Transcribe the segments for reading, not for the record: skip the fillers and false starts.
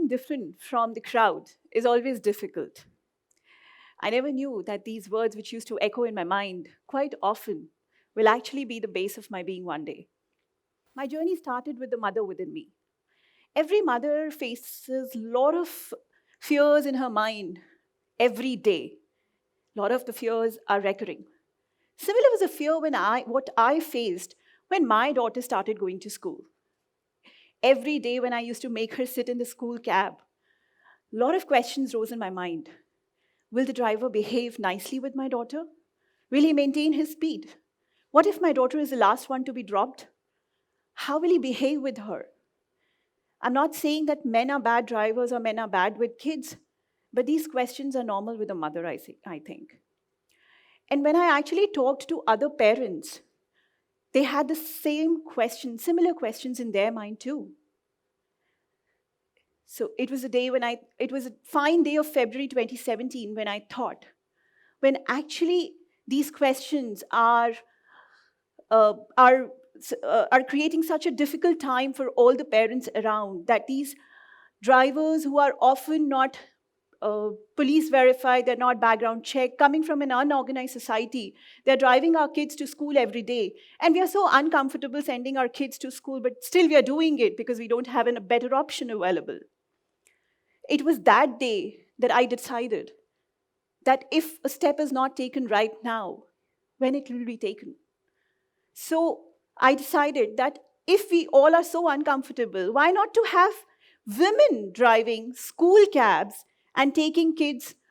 something different from the crowd is always difficult. I never knew that these words, which used to echo in my mind quite often, will actually be the base of my being one day. My journey started with the mother within me. Every mother faces a lot of fears in her mind every day. A lot of the fears are recurring. Similar was a fear what I faced when my daughter started going to school. Every day when I used to make her sit in the school cab, a lot of questions rose in my mind. Will the driver behave nicely with my daughter? Will he maintain his speed? What if my daughter is the last one to be dropped? How will he behave with her? I'm not saying that men are bad drivers or men are bad with kids, but these questions are normal with a mother, I think. And when I actually talked to other parents, they had the same questions, similar questions in their mind too. So it was a fine day of February 2017 when I thought, when actually these questions are creating such a difficult time for all the parents around, that these drivers who are often not police verified, they're not background checked, coming from an unorganized society, they're driving our kids to school every day. And we are so uncomfortable sending our kids to school, but still we are doing it because we don't have a better option available. It was that day that I decided that if a step is not taken right now, when it will be taken? So I decided that if we all are so uncomfortable, why not to have women driving school cabs and taking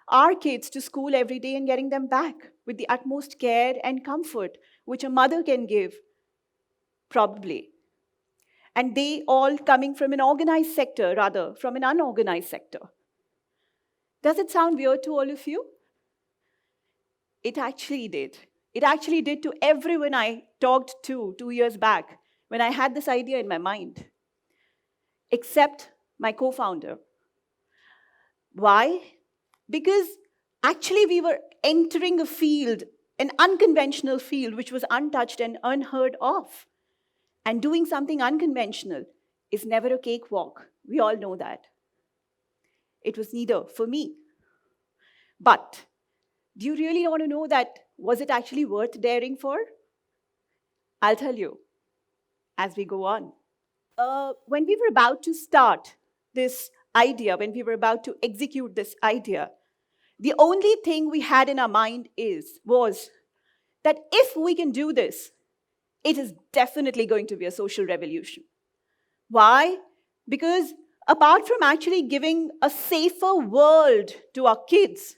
our kids to school every day and getting them back with the utmost care and comfort which a mother can give, probably. And they all coming from an organized sector, rather, from an unorganized sector. Does it sound weird to all of you? It actually did. It actually did to everyone I talked to 2 years back when I had this idea in my mind, except my co-founder. Why? Because actually we were entering a field, an unconventional field, which was untouched and unheard of. And doing something unconventional is never a cakewalk. We all know that. It was neither for me. But do you really want to know that was it actually worth daring for? I'll tell you as we go on. When we were about to start this idea, when we were about to execute this idea, the only thing we had in our mind was that if we can do this, it is definitely going to be a social revolution. Why? Because apart from actually giving a safer world to our kids,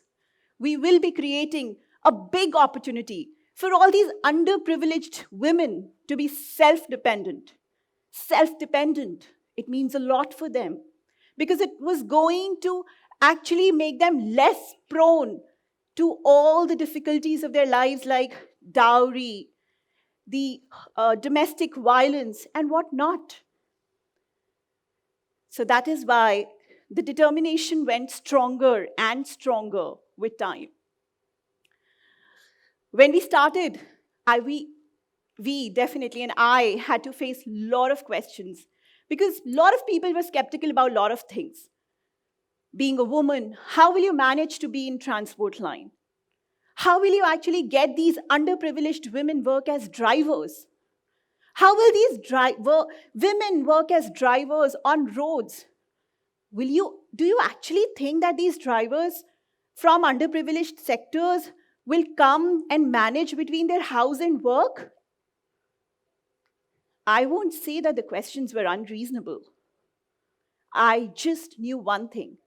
we will be creating a big opportunity for all these underprivileged women to be self-dependent. Self-dependent, it means a lot for them because it was going to actually make them less prone to all the difficulties of their lives like dowry, the domestic violence, and whatnot. So that is why the determination went stronger and stronger with time. When we started, we definitely, and I had to face a lot of questions because a lot of people were skeptical about a lot of things. Being a woman, how will you manage to be in transport line? How will you actually get these underprivileged women work as drivers? How will these women work as drivers on roads? Do you actually think that these drivers from underprivileged sectors will come and manage between their house and work? I won't say that the questions were unreasonable. I just knew one thing,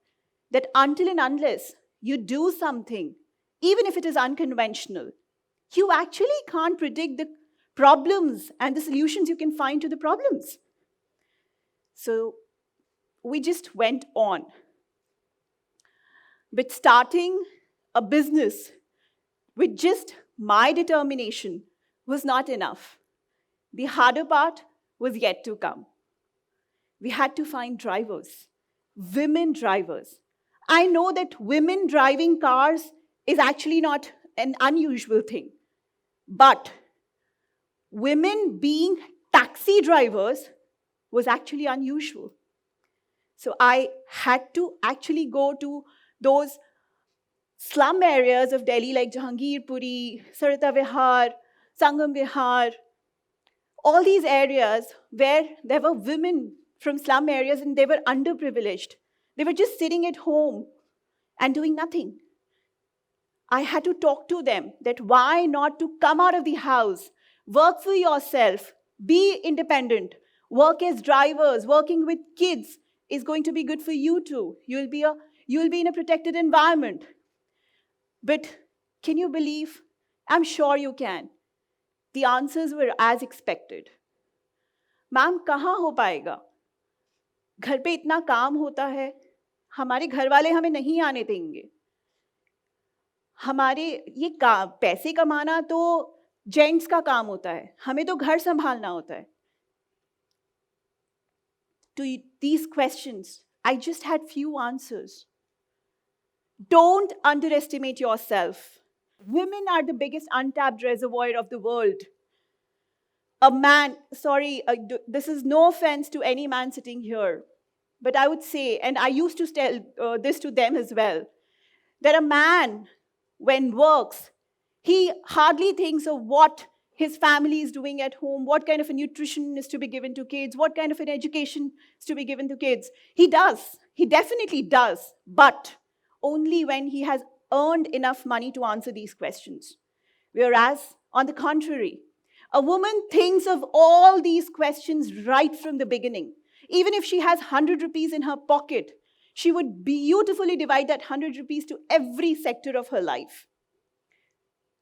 that until and unless you do something, even if it is unconventional, you actually can't predict the problems and the solutions you can find to the problems. So we just went on. But starting a business with just my determination was not enough. The harder part was yet to come. We had to find drivers, women drivers. I know that women driving cars is actually not an unusual thing, but women being taxi drivers was actually unusual. So I had to actually go to those slum areas of Delhi like Jahangirpuri, Sarita Vihar, Sangam Vihar, all these areas where there were women from slum areas and they were underprivileged. They were just sitting at home and doing nothing. I had to talk to them that why not to come out of the house, work for yourself, be independent, work as drivers, working with kids is going to be good for you too. You'll be in a protected environment. But can you believe? I'm sure you can. The answers were as expected. Ma'am कहाँ हो पाएगा? घर पे इतना काम होता है, हमारे घर वाले हमें नहीं आने देंगे. हमारे ये पैसे कमाना तो जेंट्स का काम होता है, हमें तो घर संभालना होता है. To these questions, I just had few answers. Don't underestimate yourself. Women are the biggest untapped reservoir of the world. A man, this is no offense to any man sitting here, but I would say, and I used to tell this to them as well, that a man, when works, he hardly thinks of what his family is doing at home, what kind of a nutrition is to be given to kids, what kind of an education is to be given to kids. He does. He definitely does, but only when he has earned enough money to answer these questions. Whereas, on the contrary, a woman thinks of all these questions right from the beginning. Even if she has 100 rupees in her pocket, she would beautifully divide that 100 rupees to every sector of her life.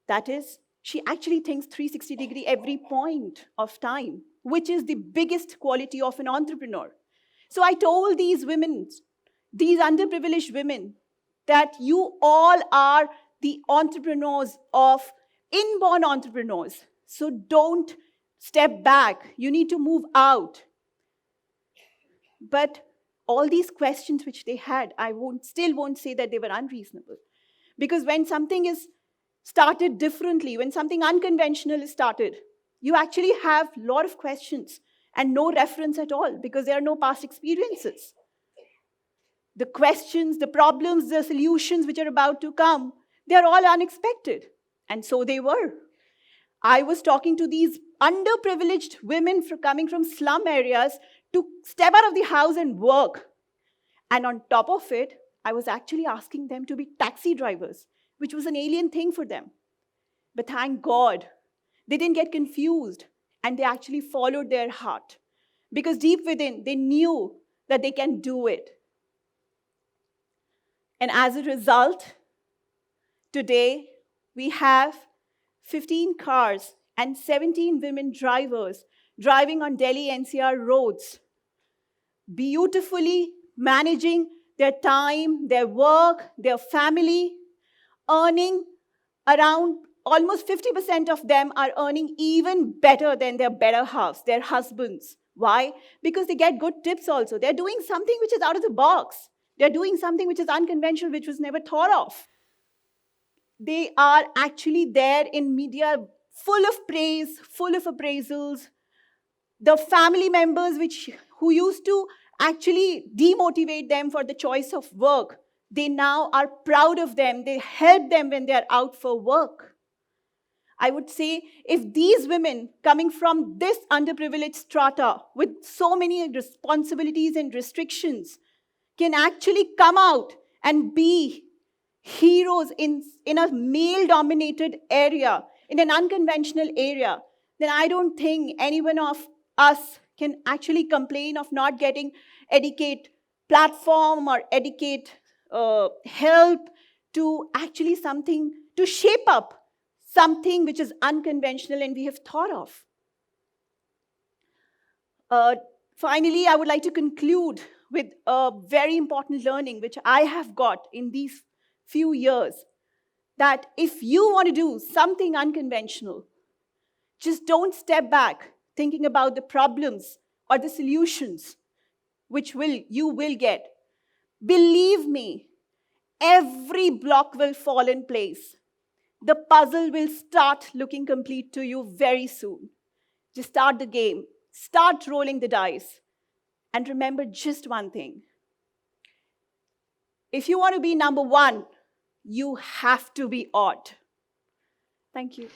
That is, she actually thinks 360 degree every point of time, which is the biggest quality of an entrepreneur. So I told these women, these underprivileged women, that you all are the entrepreneurs of inborn entrepreneurs. So don't step back. You need to move out. But all these questions which they had, I still won't say that they were unreasonable. Because when something is started differently, when something unconventional is started, you actually have a lot of questions and no reference at all because there are no past experiences. The questions, the problems, the solutions which are about to come, they are all unexpected. And so they were. I was talking to these underprivileged women coming from slum areas to step out of the house and work. And on top of it, I was actually asking them to be taxi drivers, which was an alien thing for them. But thank God, they didn't get confused and they actually followed their heart. Because deep within, they knew that they can do it. And as a result, today we have 15 cars and 17 women drivers driving on Delhi NCR roads, beautifully managing their time, their work, their family, earning around almost 50% of them are earning even better than their better halves, their husbands. Why? Because they get good tips also. They're doing something which is out of the box. They're doing something which is unconventional, which was never thought of. They are actually there in media full of praise, full of appraisals. The family members who used to actually demotivate them for the choice of work, they now are proud of them. They help them when they're out for work. I would say if these women coming from this underprivileged strata with so many responsibilities and restrictions can actually come out and be heroes in a male-dominated area, in an unconventional area, then I don't think anyone of us can actually complain of not getting adequate platform or adequate help to actually to shape up something which is unconventional and we have thought of. Finally, I would like to conclude with a very important learning which I have got in these few years, that if you want to do something unconventional, just don't step back thinking about the problems or the solutions which you will get. Believe me, every block will fall in place. The puzzle will start looking complete to you very soon. Just start the game. Start rolling the dice. And remember just one thing. If you want to be number one, you have to be odd. Thank you.